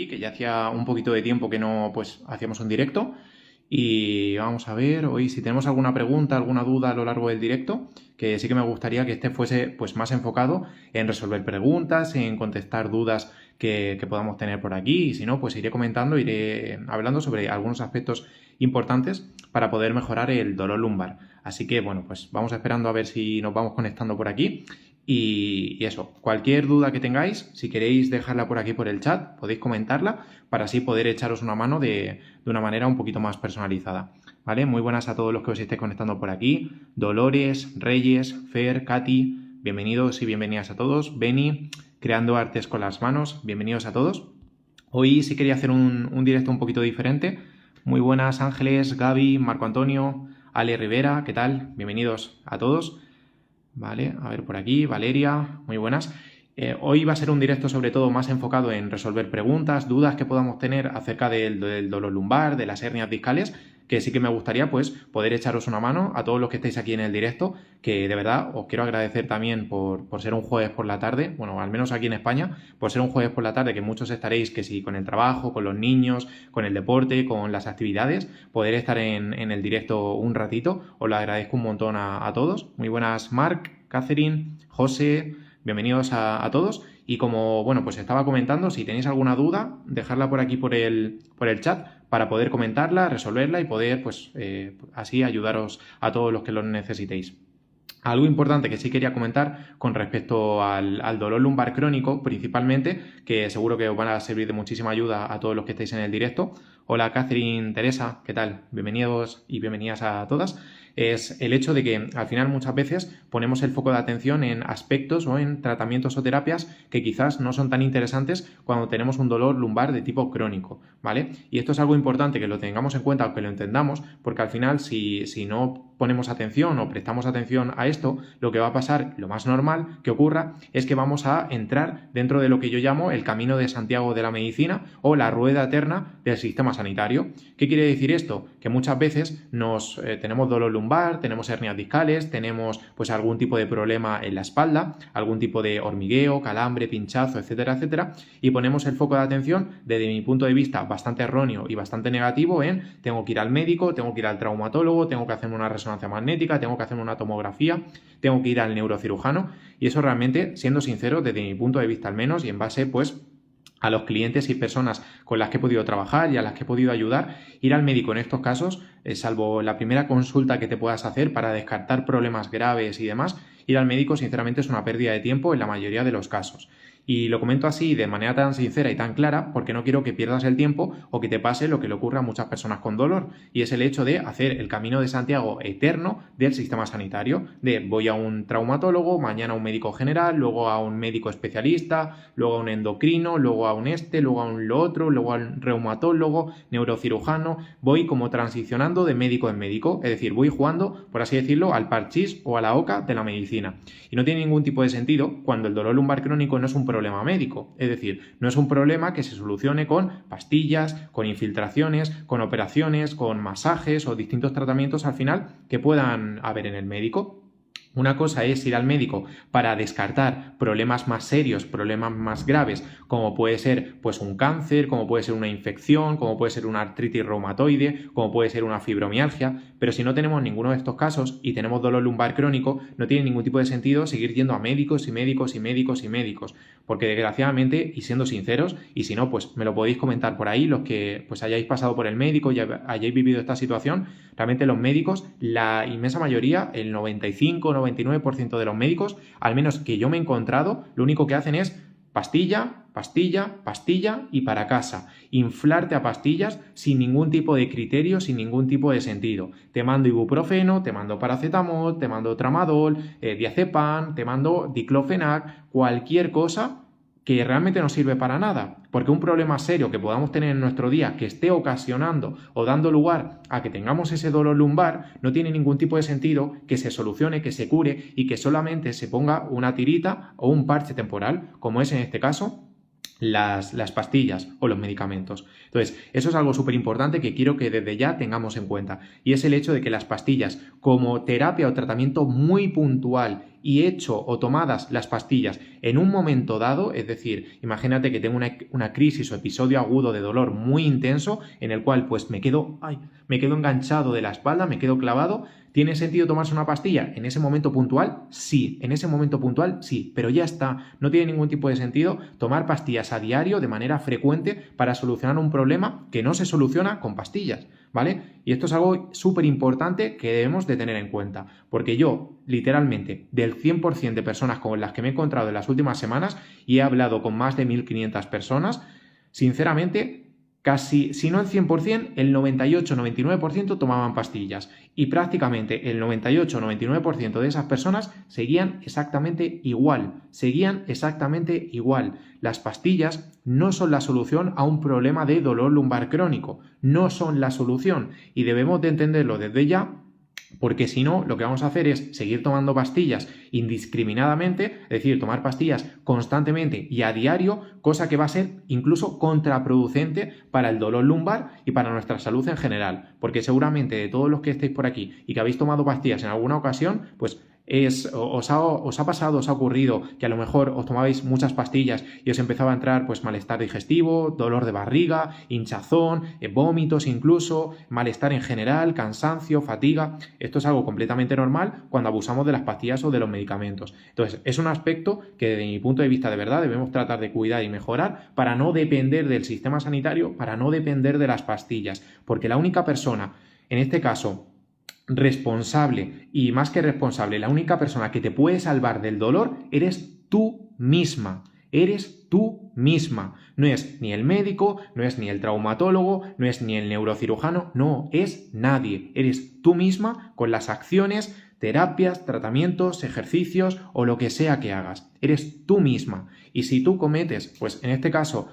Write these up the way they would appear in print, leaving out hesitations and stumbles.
Que ya hacía un poquito de tiempo que no pues hacíamos un directo y vamos a ver hoy si tenemos alguna pregunta, alguna duda a lo largo del directo, que sí que me gustaría que este fuese pues más enfocado en resolver preguntas, en contestar dudas que podamos tener por aquí, y si no pues iré comentando, iré hablando sobre algunos aspectos importantes para poder mejorar el dolor lumbar. Así que bueno, pues vamos esperando a ver si nos vamos conectando por aquí. Y eso, cualquier duda que tengáis, si queréis dejarla por aquí por el chat, podéis comentarla para así poder echaros una mano de una manera un poquito más personalizada. ¿Vale? Muy buenas a todos los que os estéis conectando por aquí. Dolores, Reyes, Fer, Katy, bienvenidos y bienvenidas a todos. Beni, Creando Artes con las Manos, bienvenidos a todos. Hoy sí quería hacer un directo un poquito diferente. Muy buenas Ángeles, Gaby, Marco Antonio, Ale Rivera, ¿qué tal? Bienvenidos a todos. Vale, a ver por aquí, Valeria, muy buenas. Hoy va a ser un directo sobre todo más enfocado en resolver preguntas, dudas que podamos tener acerca del dolor lumbar, de las hernias discales, que sí que me gustaría pues poder echaros una mano a todos los que estéis aquí en el directo, que de verdad os quiero agradecer también por ser un jueves por la tarde, bueno, al menos aquí en España, por ser un jueves por la tarde, que muchos estaréis que sí con el trabajo, con los niños, con el deporte, con las actividades, poder estar en el directo un ratito, os lo agradezco un montón a todos. Muy buenas Marc, Catherine, José, bienvenidos a todos. Y como, bueno, pues estaba comentando, si tenéis alguna duda, dejadla por aquí por el chat para poder comentarla, resolverla y poder, pues, así ayudaros a todos los que lo necesitéis. Algo importante que sí quería comentar con respecto al dolor lumbar crónico, principalmente, que seguro que os van a servir de muchísima ayuda a todos los que estáis en el directo. Hola Catherine, Teresa, ¿qué tal? Bienvenidos y bienvenidas a todas. Es el hecho de que al final muchas veces ponemos el foco de atención en aspectos o en tratamientos o terapias que quizás no son tan interesantes cuando tenemos un dolor lumbar de tipo crónico, ¿vale? Y esto es algo importante que lo tengamos en cuenta o que lo entendamos, porque al final si no ponemos atención o prestamos atención a esto, lo que va a pasar, lo más normal que ocurra, es que vamos a entrar dentro de lo que yo llamo el camino de Santiago de la medicina o la rueda eterna del sistema sanitario. ¿Qué quiere decir esto? Que muchas veces tenemos dolor lumbar, tenemos hernias discales, tenemos pues algún tipo de problema en la espalda, algún tipo de hormigueo, calambre, pinchazo, etcétera, etcétera, y ponemos el foco de atención desde mi punto de vista bastante erróneo y bastante negativo en tengo que ir al médico, tengo que ir al traumatólogo, tengo que hacerme una resonancia magnética, tengo que hacerme una tomografía, tengo que ir al neurocirujano, y eso realmente, siendo sincero, desde mi punto de vista al menos, y en base pues a los clientes y personas con las que he podido trabajar y a las que he podido ayudar, ir al médico en estos casos, salvo la primera consulta que te puedas hacer para descartar problemas graves y demás, ir al médico sinceramente es una pérdida de tiempo en la mayoría de los casos. Y lo comento así de manera tan sincera y tan clara porque no quiero que pierdas el tiempo o que te pase lo que le ocurre a muchas personas con dolor, y es el hecho de hacer el camino de Santiago eterno del sistema sanitario, de voy a un traumatólogo, mañana a un médico general, luego a un médico especialista, luego a un endocrino, luego a un luego a un lo otro, luego a un reumatólogo, neurocirujano, voy como transicionando de médico en médico, es decir, voy jugando, por así decirlo, al parchís o a la oca de la medicina. Y no tiene ningún tipo de sentido cuando el dolor lumbar crónico no es un problema médico, es decir, no es un problema que se solucione con pastillas, con infiltraciones, con operaciones, con masajes o distintos tratamientos al final que puedan haber en el médico. Una cosa es ir al médico para descartar problemas más serios, problemas más graves, como puede ser pues un cáncer, como puede ser una infección, como puede ser una artritis reumatoide, como puede ser una fibromialgia, pero si no tenemos ninguno de estos casos y tenemos dolor lumbar crónico, no tiene ningún tipo de sentido seguir yendo a médicos y médicos y médicos y médicos, porque desgraciadamente, y siendo sinceros, y si no, pues me lo podéis comentar por ahí, los que pues hayáis pasado por el médico y hayáis vivido esta situación, realmente los médicos, la inmensa mayoría, el 99% de los médicos, al menos que yo me he encontrado, lo único que hacen es pastilla, pastilla, pastilla y para casa. Inflarte a pastillas sin ningún tipo de criterio, sin ningún tipo de sentido. Te mando ibuprofeno, te mando paracetamol, te mando tramadol, diazepam, te mando diclofenac, cualquier cosa que realmente no sirve para nada, porque un problema serio que podamos tener en nuestro día que esté ocasionando o dando lugar a que tengamos ese dolor lumbar no tiene ningún tipo de sentido que se solucione, que se cure y que solamente se ponga una tirita o un parche temporal, como es en este caso las pastillas o los medicamentos. Entonces, eso es algo súper importante que quiero que desde ya tengamos en cuenta, y es el hecho de que las pastillas como terapia o tratamiento muy puntual y hecho o tomadas las pastillas en un momento dado, es decir, imagínate que tengo una crisis o episodio agudo de dolor muy intenso en el cual pues me quedo enganchado de la espalda, me quedo clavado. ¿Tiene sentido tomarse una pastilla en ese momento puntual? Sí, en ese momento puntual sí, pero ya está. No tiene ningún tipo de sentido tomar pastillas a diario de manera frecuente para solucionar un problema que no se soluciona con pastillas, ¿vale? Y esto es algo súper importante que debemos de tener en cuenta, porque yo, literalmente, del 100% de personas con las que me he encontrado en las últimas semanas y he hablado con más de 1.500 personas, sinceramente, casi, si no el 100%, el 98-99% tomaban pastillas y prácticamente el 98-99% de esas personas seguían exactamente igual, Las pastillas no son la solución a un problema de dolor lumbar crónico, no son la solución y debemos de entenderlo desde ya. Porque si no, lo que vamos a hacer es seguir tomando pastillas indiscriminadamente, es decir, tomar pastillas constantemente y a diario, cosa que va a ser incluso contraproducente para el dolor lumbar y para nuestra salud en general. Porque seguramente de todos los que estéis por aquí y que habéis tomado pastillas en alguna ocasión, pues os ha pasado, os ha ocurrido que a lo mejor os tomabais muchas pastillas y os empezaba a entrar pues malestar digestivo, dolor de barriga, hinchazón, vómitos incluso, malestar en general, cansancio, fatiga. Esto es algo completamente normal cuando abusamos de las pastillas o de los medicamentos. Entonces, es un aspecto que desde mi punto de vista de verdad debemos tratar de cuidar y mejorar para no depender del sistema sanitario, para no depender de las pastillas, porque la única persona, en este caso, responsable y más que responsable, la única persona que te puede salvar del dolor eres tú misma. Eres tú misma. No es ni el médico, no es ni el traumatólogo, no es ni el neurocirujano, no es nadie. Eres tú misma con las acciones, terapias, tratamientos, ejercicios o lo que sea que hagas. Eres tú misma. Y si tú cometes, pues en este caso,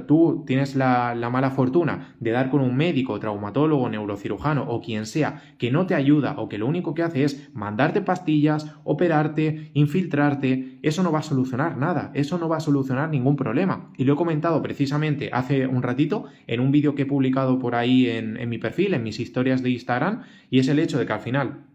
tú tienes la mala fortuna de dar con un médico, traumatólogo, neurocirujano o quien sea que no te ayuda o que lo único que hace es mandarte pastillas, operarte, infiltrarte, eso no va a solucionar nada, eso no va a solucionar ningún problema. Y lo he comentado precisamente hace un ratito en un vídeo que he publicado por ahí en mi perfil, en mis historias de Instagram, y es el hecho de que al final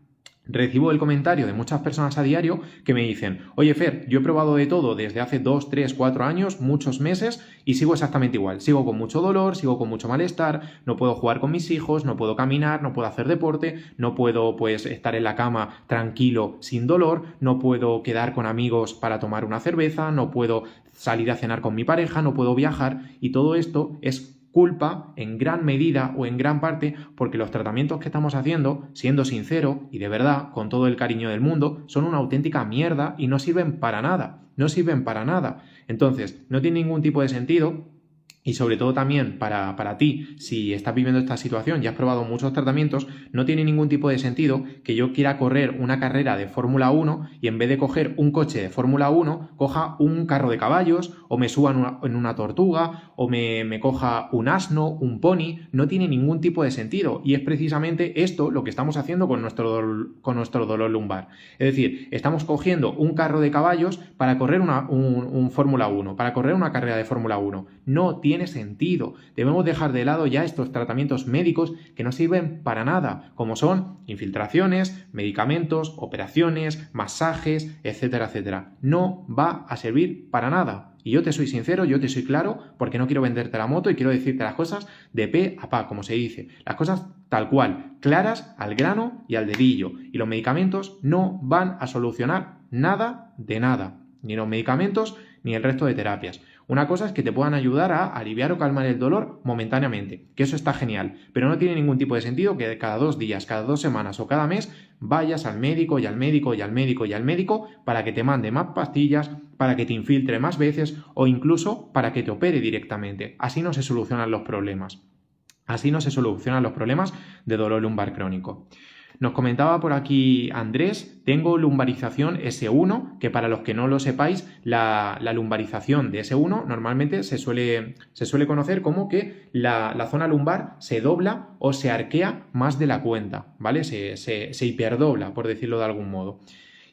recibo el comentario de muchas personas a diario que me dicen: oye Fer, yo he probado de todo desde hace 2, 3, 4 años, muchos meses y sigo exactamente igual, sigo con mucho dolor, sigo con mucho malestar, no puedo jugar con mis hijos, no puedo caminar, no puedo hacer deporte, no puedo pues estar en la cama tranquilo sin dolor, no puedo quedar con amigos para tomar una cerveza, no puedo salir a cenar con mi pareja, no puedo viajar y todo esto es culpa en gran medida o en gran parte porque los tratamientos que estamos haciendo, siendo sincero y de verdad, con todo el cariño del mundo, son una auténtica mierda y no sirven para nada, no sirven para nada. Entonces, no tiene ningún tipo de sentido. Y sobre todo también para ti, si estás viviendo esta situación y has probado muchos tratamientos, no tiene ningún tipo de sentido que yo quiera correr una carrera de Fórmula 1 y en vez de coger un coche de Fórmula 1, coja un carro de caballos o me suba en una tortuga o me coja un asno, un pony. No tiene ningún tipo de sentido y es precisamente esto lo que estamos haciendo con nuestro dolor lumbar. Es decir, estamos cogiendo un carro de caballos para correr un Fórmula 1, para correr una carrera de Fórmula 1. No tiene sentido. Debemos dejar de lado ya estos tratamientos médicos que no sirven para nada, como son infiltraciones, medicamentos, operaciones, masajes, etcétera, etcétera. No va a servir para nada. Y yo te soy sincero, yo te soy claro, porque no quiero venderte la moto y quiero decirte las cosas de pe a pa, como se dice. Las cosas tal cual, claras, al grano y al dedillo. Y los medicamentos no van a solucionar nada de nada. Ni los medicamentos ni el resto de terapias. Una cosa es que te puedan ayudar a aliviar o calmar el dolor momentáneamente, que eso está genial, pero no tiene ningún tipo de sentido que cada 2 días, cada 2 semanas o cada mes vayas al médico y al médico y al médico y al médico para que te mande más pastillas, para que te infiltre más veces o incluso para que te opere directamente. Así no se solucionan los problemas. Así no se solucionan los problemas de dolor lumbar crónico. Nos comentaba por aquí Andrés, tengo lumbarización S1, que para los que no lo sepáis, la lumbarización de S1 normalmente se suele conocer como que la zona lumbar se dobla o se arquea más de la cuenta, ¿vale? Se hiperdobla, por decirlo de algún modo.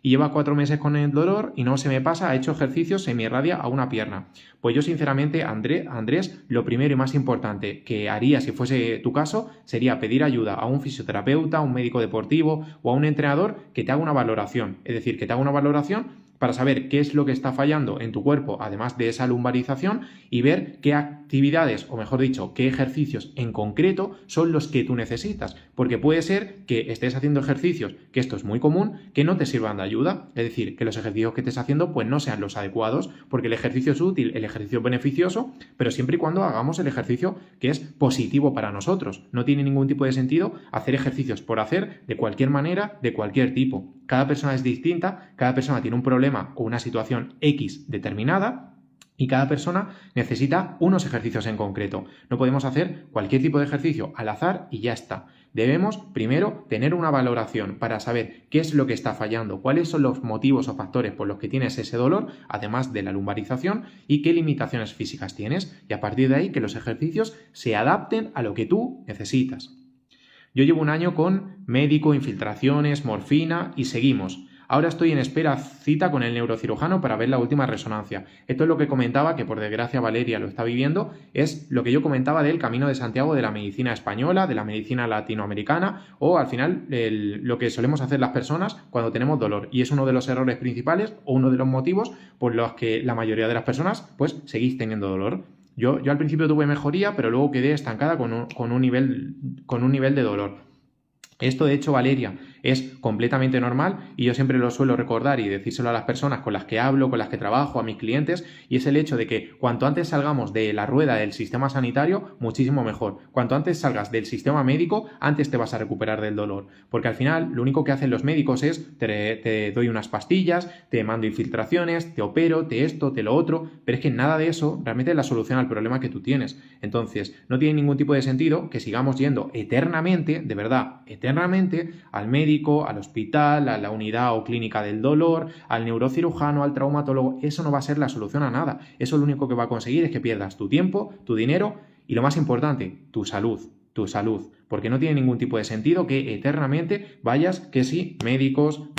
y lleva 4 meses con el dolor y no se me pasa, ha hecho ejercicios, se me irradia a una pierna. Pues yo sinceramente, Andrés, lo primero y más importante que haría si fuese tu caso sería pedir ayuda a un fisioterapeuta, a un médico deportivo o a un entrenador que te haga una valoración. Es decir, que te haga una valoración para saber qué es lo que está fallando en tu cuerpo, además de esa lumbarización, y ver qué actividades, o mejor dicho, qué ejercicios en concreto son los que tú necesitas. Porque puede ser que estés haciendo ejercicios, que esto es muy común, que no te sirvan de ayuda. Es decir, que los ejercicios que estés haciendo pues no sean los adecuados, porque el ejercicio es útil, el ejercicio es beneficioso, pero siempre y cuando hagamos el ejercicio que es positivo para nosotros. No tiene ningún tipo de sentido hacer ejercicios por hacer, de cualquier manera, de cualquier tipo. Cada persona es distinta, cada persona tiene un problema o una situación X determinada y cada persona necesita unos ejercicios en concreto. No podemos hacer cualquier tipo de ejercicio al azar y ya está. Debemos primero tener una valoración para saber qué es lo que está fallando, cuáles son los motivos o factores por los que tienes ese dolor, además de la lumbarización, y qué limitaciones físicas tienes. Y a partir de ahí que los ejercicios se adapten a lo que tú necesitas. Yo llevo un año con médico, infiltraciones, morfina y seguimos. Ahora estoy en espera cita con el neurocirujano para ver la última resonancia. Esto es lo que comentaba, que por desgracia Valeria lo está viviendo, es lo que yo comentaba del camino de Santiago de la medicina española, de la medicina latinoamericana o al final lo que solemos hacer las personas cuando tenemos dolor. Y es uno de los errores principales o uno de los motivos por los que la mayoría de las personas pues seguís teniendo dolor. Yo al principio tuve mejoría, pero luego quedé estancada con un nivel de dolor. Esto, de hecho, Valeria, es completamente normal y yo siempre lo suelo recordar y decírselo a las personas con las que hablo, con las que trabajo, a mis clientes, y es el hecho de que cuanto antes salgamos de la rueda del sistema sanitario, muchísimo mejor. Cuanto antes salgas del sistema médico, antes te vas a recuperar del dolor. Porque al final lo único que hacen los médicos es te doy unas pastillas, te mando infiltraciones, te opero, te esto, te lo otro, pero es que nada de eso realmente es la solución al problema que tú tienes. Entonces, no tiene ningún tipo de sentido que sigamos yendo eternamente, de verdad, eternamente, al médico, al hospital, a la unidad o clínica del dolor, al neurocirujano, al traumatólogo. Eso no va a ser la solución a nada. Eso lo único que va a conseguir es que pierdas tu tiempo, tu dinero y lo más importante, tu salud. Tu salud, porque no tiene ningún tipo de sentido que eternamente vayas que sí, médicos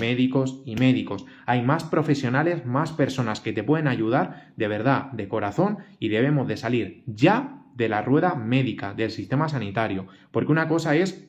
y médicos. Hay más profesionales, más personas que te pueden ayudar de verdad, de corazón, y debemos de salir ya de la rueda médica, del sistema sanitario, porque una cosa es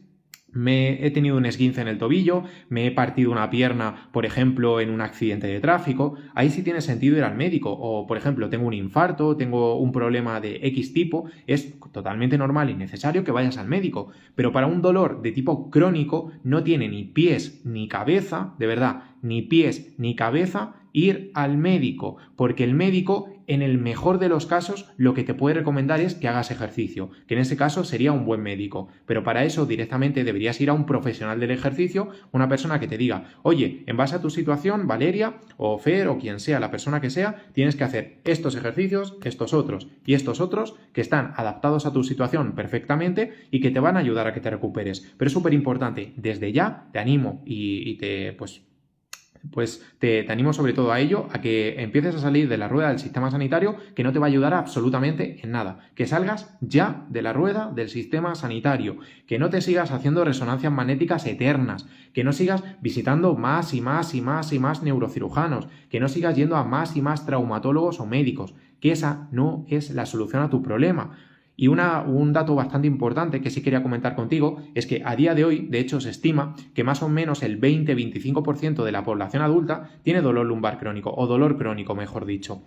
he tenido un esguince en el tobillo, me he partido una pierna, por ejemplo, en un accidente de tráfico, ahí sí tiene sentido ir al médico. O, por ejemplo, tengo un infarto, tengo un problema de X tipo, es totalmente normal y necesario que vayas al médico. Pero para un dolor de tipo crónico no tiene ni pies ni cabeza, de verdad, ni pies ni cabeza ir al médico, porque el médico, en el mejor de los casos, lo que te puede recomendar es que hagas ejercicio, que en ese caso sería un buen médico, pero para eso directamente deberías ir a un profesional del ejercicio, una persona que te diga, oye, en base a tu situación, Valeria o Fer o quien sea, la persona que sea, tienes que hacer estos ejercicios, estos otros y estos otros que están adaptados a tu situación perfectamente y que te van a ayudar a que te recuperes. Pero es súper importante, desde ya te animo y te animo sobre todo a ello, a que empieces a salir de la rueda del sistema sanitario, que no te va a ayudar absolutamente en nada. Que salgas ya de la rueda del sistema sanitario, que no te sigas haciendo resonancias magnéticas eternas, que no sigas visitando más y más neurocirujanos, que no sigas yendo a más y más traumatólogos o médicos, que esa no es la solución a tu problema. Y un dato bastante importante que sí quería comentar contigo es que a día de hoy, de hecho, se estima que más o menos el 20-25% de la población adulta tiene dolor lumbar crónico, o dolor crónico, mejor dicho.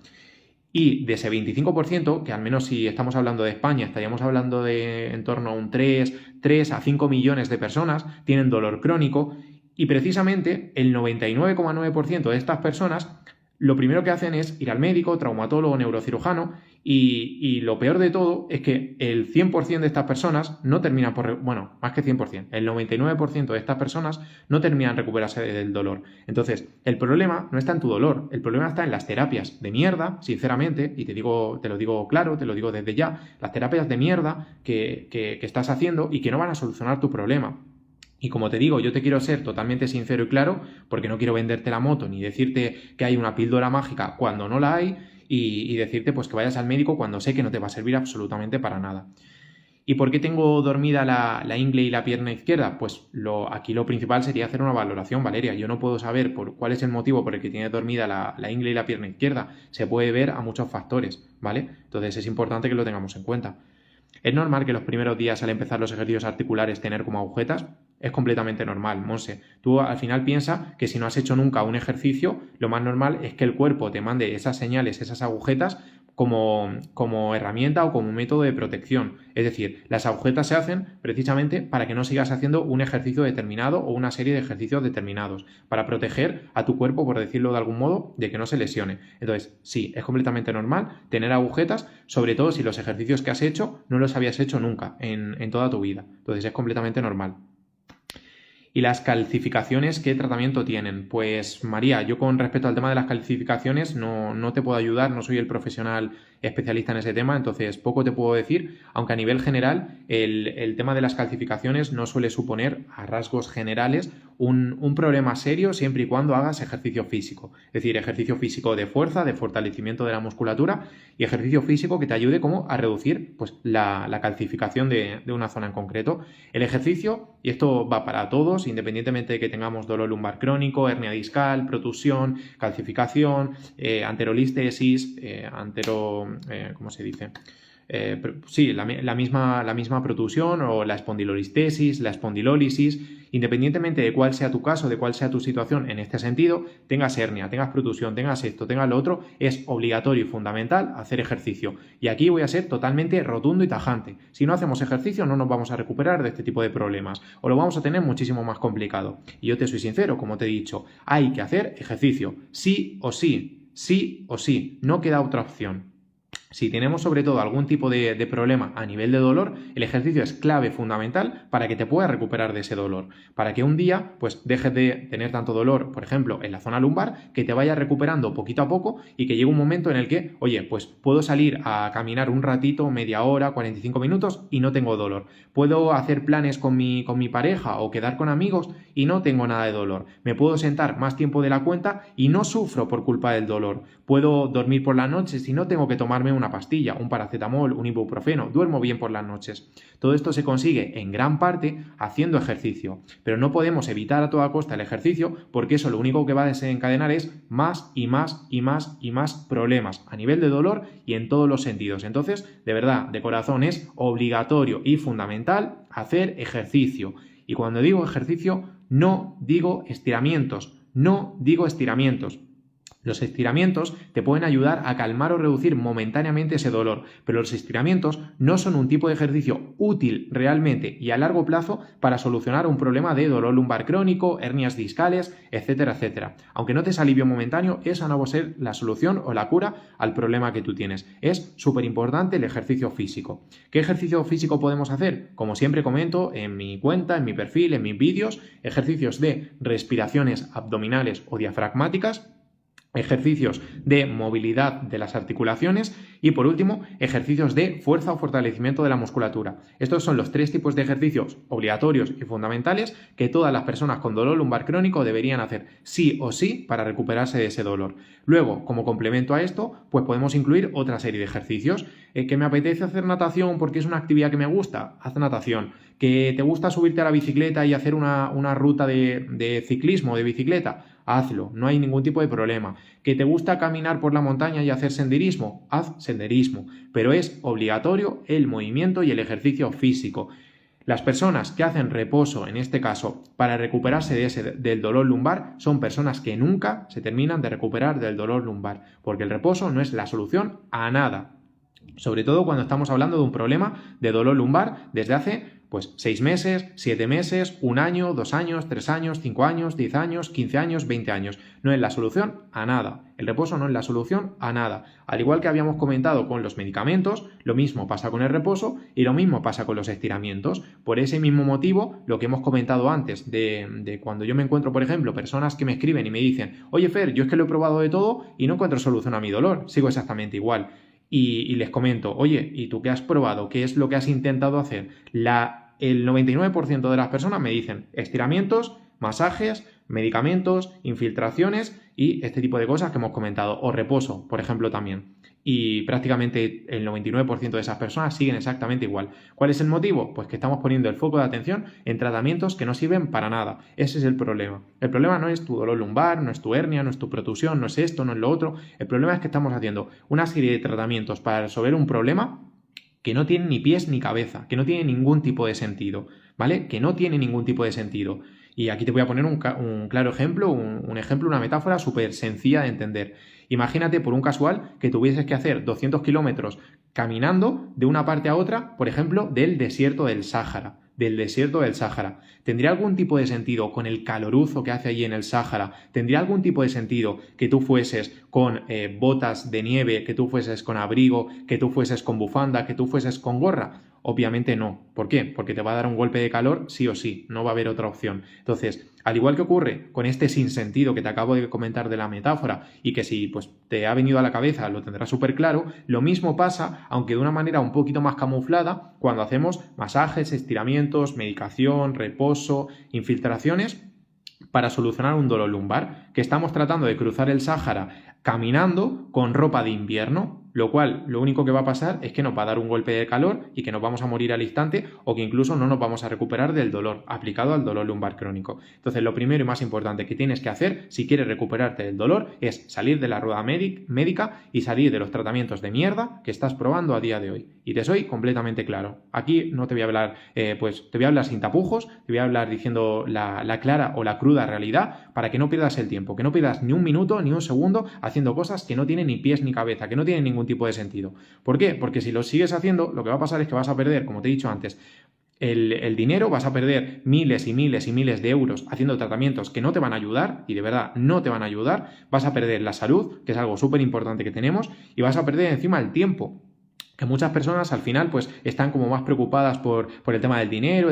Y de ese 25%, que al menos si estamos hablando de España, estaríamos hablando de en torno a un 3 a 5 millones de personas, tienen dolor crónico, y precisamente el 99,9% de estas personas lo primero que hacen es ir al médico, traumatólogo, neurocirujano, y lo peor de todo es que el 100% de estas personas no terminan más que 100%, el 99% de estas personas no terminan recuperarse del dolor. Entonces, el problema no está en tu dolor, el problema está en las terapias de mierda, sinceramente, y te lo digo claro, te lo digo desde ya, las terapias de mierda que estás haciendo y que no van a solucionar tu problema. Y como te digo, yo te quiero ser totalmente sincero y claro, porque no quiero venderte la moto ni decirte que hay una píldora mágica cuando no la hay y decirte pues que vayas al médico cuando sé que no te va a servir absolutamente para nada. ¿Y por qué tengo dormida la ingle y la pierna izquierda? Pues aquí lo principal sería hacer una valoración, Valeria. Yo no puedo saber cuál es el motivo por el que tienes dormida la ingle y la pierna izquierda. Se puede ver a muchos factores, ¿vale? Entonces es importante que lo tengamos en cuenta. ¿Es normal que los primeros días al empezar los ejercicios articulares tener como agujetas? Es completamente normal, Monse. Tú al final piensa que si no has hecho nunca un ejercicio, lo más normal es que el cuerpo te mande esas señales, esas agujetas, como herramienta o como método de protección. Es decir, las agujetas se hacen precisamente para que no sigas haciendo un ejercicio determinado o una serie de ejercicios determinados, para proteger a tu cuerpo, por decirlo de algún modo, de que no se lesione. Entonces, sí, es completamente normal tener agujetas, sobre todo si los ejercicios que has hecho no los habías hecho nunca en toda tu vida. Entonces, es completamente normal. ¿Y las calcificaciones qué tratamiento tienen? Pues María, yo con respecto al tema de las calcificaciones no te puedo ayudar, no soy el profesional especialista en ese tema, entonces poco te puedo decir, aunque a nivel general el tema de las calcificaciones no suele suponer a rasgos generales un problema serio siempre y cuando hagas ejercicio físico, es decir, ejercicio físico de fuerza, de fortalecimiento de la musculatura y ejercicio físico que te ayude como a reducir pues, la calcificación de una zona en concreto. El ejercicio, y esto va para todos, independientemente de que tengamos dolor lumbar crónico, hernia discal, protusión, calcificación, anterolistesis, ¿cómo se dice? Sí, la misma protusión o la espondilolistesis, la espondilólisis, independientemente de cuál sea tu caso, de cuál sea tu situación en este sentido, tengas hernia, tengas protusión, tengas esto, tengas lo otro, es obligatorio y fundamental hacer ejercicio. Y aquí voy a ser totalmente rotundo y tajante. Si no hacemos ejercicio no nos vamos a recuperar de este tipo de problemas o lo vamos a tener muchísimo más complicado. Y yo te soy sincero, como te he dicho, hay que hacer ejercicio, sí o sí, sí o sí, no queda otra opción. Si tenemos sobre todo algún tipo de problema a nivel de dolor, el ejercicio es clave, fundamental para que te puedas recuperar de ese dolor, para que un día pues dejes de tener tanto dolor, por ejemplo, en la zona lumbar, que te vayas recuperando poquito a poco y que llegue un momento en el que, oye, pues puedo salir a caminar un ratito, media hora, 45 minutos y no tengo dolor. Puedo hacer planes con mi pareja o quedar con amigos y no tengo nada de dolor. Me puedo sentar más tiempo de la cuenta y no sufro por culpa del dolor. Puedo dormir por las noches y no tengo que tomarme una pastilla, un paracetamol, un ibuprofeno, duermo bien por las noches. Todo esto se consigue en gran parte haciendo ejercicio, pero no podemos evitar a toda costa el ejercicio porque eso lo único que va a desencadenar es más y más y más y más problemas a nivel de dolor y en todos los sentidos. Entonces, de verdad, de corazón es obligatorio y fundamental hacer ejercicio. Y cuando digo ejercicio, no digo estiramientos, no digo estiramientos. Los estiramientos te pueden ayudar a calmar o reducir momentáneamente ese dolor, pero los estiramientos no son un tipo de ejercicio útil realmente y a largo plazo para solucionar un problema de dolor lumbar crónico, hernias discales, etcétera, etcétera. Aunque no te es alivio momentáneo, esa no va a ser la solución o la cura al problema que tú tienes. Es súper importante el ejercicio físico. ¿Qué ejercicio físico podemos hacer? Como siempre comento en mi cuenta, en mi perfil, en mis vídeos, ejercicios de respiraciones abdominales o diafragmáticas, ejercicios de movilidad de las articulaciones y por último ejercicios de fuerza o fortalecimiento de la musculatura. Estos son los 3 tipos de ejercicios obligatorios y fundamentales que todas las personas con dolor lumbar crónico deberían hacer sí o sí para recuperarse de ese dolor. Luego, como complemento a esto, pues podemos incluir otra serie de ejercicios. ¿Que me apetece hacer natación porque es una actividad que me gusta? Haz natación. ¿Que te gusta subirte a la bicicleta y hacer una ruta de ciclismo, de bicicleta? Hazlo, no hay ningún tipo de problema. ¿Que te gusta caminar por la montaña y hacer senderismo? Haz senderismo, pero es obligatorio el movimiento y el ejercicio físico. Las personas que hacen reposo, en este caso, para recuperarse del dolor lumbar, son personas que nunca se terminan de recuperar del dolor lumbar, porque el reposo no es la solución a nada. Sobre todo cuando estamos hablando de un problema de dolor lumbar desde hace 6 meses, 7 meses, 1 año, 2 años, 3 años, 5 años, 10 años, 15 años, 20 años. No es la solución a nada. El reposo no es la solución a nada. Al igual que habíamos comentado con los medicamentos, lo mismo pasa con el reposo y lo mismo pasa con los estiramientos. Por ese mismo motivo, lo que hemos comentado antes de cuando yo me encuentro, por ejemplo, personas que me escriben y me dicen: oye Fer, yo es que lo he probado de todo y no encuentro solución a mi dolor. Sigo exactamente igual. Y les comento: oye, ¿y tú qué has probado? ¿Qué es lo que has intentado hacer? El 99% de las personas me dicen estiramientos, masajes, medicamentos, infiltraciones y este tipo de cosas que hemos comentado, o reposo, por ejemplo, también. y prácticamente el 99% de esas personas siguen exactamente igual. ¿Cuál es el motivo? Pues que estamos poniendo el foco de atención en tratamientos que no sirven para nada. Ese es el problema. El problema no es tu dolor lumbar, no es tu hernia, no es tu protusión, no es esto, no es lo otro. El problema es que estamos haciendo una serie de tratamientos para resolver un problema que no tiene ni pies ni cabeza, que no tiene ningún tipo de sentido, ¿vale? Que no tiene ningún tipo de sentido. Y aquí te voy a poner un claro ejemplo, un ejemplo, una metáfora súper sencilla de entender. Imagínate por un casual que tuvieses que hacer 200 kilómetros caminando de una parte a otra, por ejemplo, del desierto del Sáhara. ¿Tendría algún tipo de sentido con el caloruzo que hace allí en el Sáhara? ¿Tendría algún tipo de sentido que tú fueses con botas de nieve, que tú fueses con abrigo, que tú fueses con bufanda, que tú fueses con gorra? Obviamente no. ¿Por qué? Porque te va a dar un golpe de calor sí o sí, no va a haber otra opción. Entonces, al igual que ocurre con este sinsentido que te acabo de comentar de la metáfora y que si pues, te ha venido a la cabeza lo tendrás súper claro, lo mismo pasa, aunque de una manera un poquito más camuflada, cuando hacemos masajes, estiramientos, medicación, reposo, infiltraciones para solucionar un dolor lumbar, que estamos tratando de cruzar el Sáhara caminando con ropa de invierno, lo cual lo único que va a pasar es que nos va a dar un golpe de calor y que nos vamos a morir al instante o que incluso no nos vamos a recuperar del dolor aplicado al dolor lumbar crónico. Entonces lo primero y más importante que tienes que hacer si quieres recuperarte del dolor es salir de la rueda médica y salir de los tratamientos de mierda que estás probando a día de hoy. Y te soy completamente claro. Aquí no te voy a hablar, pues te voy a hablar sin tapujos, te voy a hablar diciendo la clara o la cruda realidad para que no pierdas el tiempo, que no pierdas ni un minuto ni un segundo haciendo cosas que no tienen ni pies ni cabeza, que no tienen ningún tipo de sentido. ¿Por qué? Porque si lo sigues haciendo, lo que va a pasar es que vas a perder, como te he dicho antes, el dinero, vas a perder miles y miles y miles de euros haciendo tratamientos que no te van a ayudar, y de verdad no te van a ayudar, vas a perder la salud, que es algo súper importante que tenemos, y vas a perder encima el tiempo. Que muchas personas al final pues están como más preocupadas por el tema del dinero,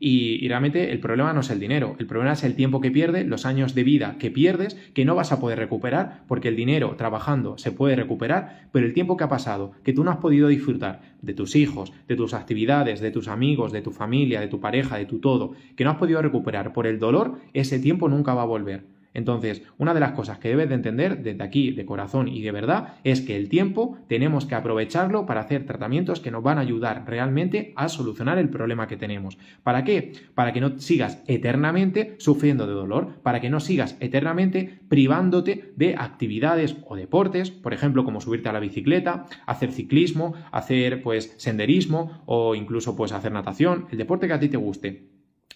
y realmente el problema no es el dinero, el problema es el tiempo que pierdes, los años de vida que pierdes, que no vas a poder recuperar, porque el dinero trabajando se puede recuperar, pero el tiempo que ha pasado, que tú no has podido disfrutar de tus hijos, de tus actividades, de tus amigos, de tu familia, de tu pareja, de tu todo, que no has podido recuperar por el dolor, ese tiempo nunca va a volver. Entonces, una de las cosas que debes de entender desde aquí, de corazón y de verdad, es que el tiempo tenemos que aprovecharlo para hacer tratamientos que nos van a ayudar realmente a solucionar el problema que tenemos. ¿Para qué? Para que no sigas eternamente sufriendo de dolor, para que no sigas eternamente privándote de actividades o deportes, por ejemplo, como subirte a la bicicleta, hacer ciclismo, hacer pues senderismo o incluso pues hacer natación, el deporte que a ti te guste.